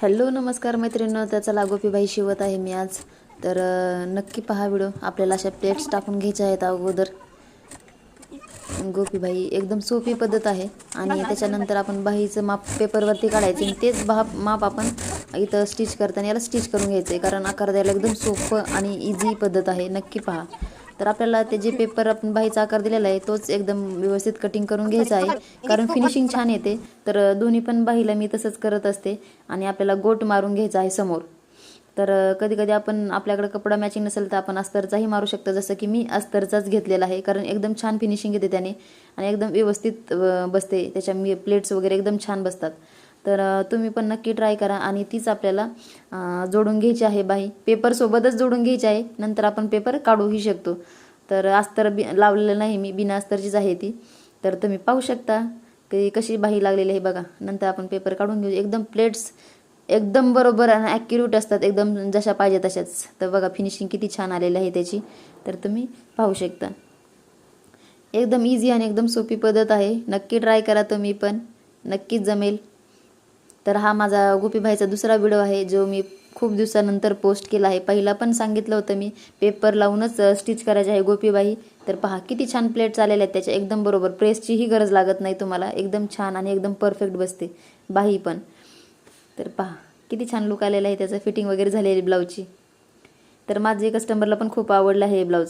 Hello नमस्कार मैत्रिणींनो, त्याचा लागोपीबाई शिवत आहे मी आज. तर नक्की पहा व्हिडिओ. आपल्याला अशा प्लेट्स टाकून घ्यायच्या आहेत अगोदर. गोपीबाई एकदम सोपी पद्धत आहे. आणि त्याच्यानंतर आपण बाहीचं माप पेपरवरती काढायचं आणि तेच माप आपण इथं स्टिच करताना याला स्टिच करून घ्यायचं आहे, कारण आकार द्यायला एकदम सोपं आणि इझी पद्धत आहे. नक्की पहा. तर आपल्याला ते जे पेपर आपण बाहीचा आकार दिलेला आहे तोच एकदम व्यवस्थित कटिंग करून घ्यायचा आहे, कारण फिनिशिंग छान येते. तर दोन्ही पण बाहीला मी तसंच करत असते. आणि आपल्याला गोट मारून घ्यायचा आहे समोर. तर कधी कधी आपण आपल्याकडे कपडा मॅचिंग नसेल तर आपण अस्तरचाही मारू शकतो, जसं की मी अस्तरचाच घेतलेला आहे, कारण एकदम छान फिनिशिंग येते त्याने आणि एकदम व्यवस्थित बसते. त्याच्या प्लेट्स वगैरे एकदम छान बसतात. तर तुम्ही पण नक्की ट्राय करा. आणि तीच आपल्याला जोडून घ्यायची आहे बाही, पेपरसोबतच जोडून घ्यायची आहे. नंतर आपण पेपर काढूही शकतो. तर अस्तर लावलेलं नाही मी, बिना अस्तरचीच आहे ती. तर तुम्ही पाहू शकता की कशी बाही लागलेली आहे बघा. नंतर आपण पेपर काढून घेऊ. एकदम प्लेट्स एकदम बरोबर आणि ॲक्युरेट असतात, एकदम जशा पाहिजे तशाच. तर बघा फिनिशिंग किती छान आलेली आहे त्याची. तर तुम्ही पाहू शकता. एकदम इझी आणि एकदम सोपी पद्धत आहे. नक्की ट्राय करा तुम्ही पण, नक्कीच जमेल. तर हा माझा गोपीबाईचा दुसरा व्हिडिओ आहे जो मी खूप दिवसानंतर पोस्ट केला आहे. पहिला पण सांगितलं होतं मी पेपर लावूनच स्टिच करायची आहे गोपीबाई. तर पहा किती छान प्लेट्स आलेल्या आहेत त्याच्या, एकदम बरोबर. प्रेसचीही गरज लागत नाही तुम्हाला. एकदम छान आणि एकदम परफेक्ट बसते बाही पण. तर पहा किती छान लुक आलेला आहे त्याचं, फिटिंग वगैरे झालेली ब्लाऊजची. तर माझे कस्टमरला पण खूप आवडलं आहे हे ब्लाऊज.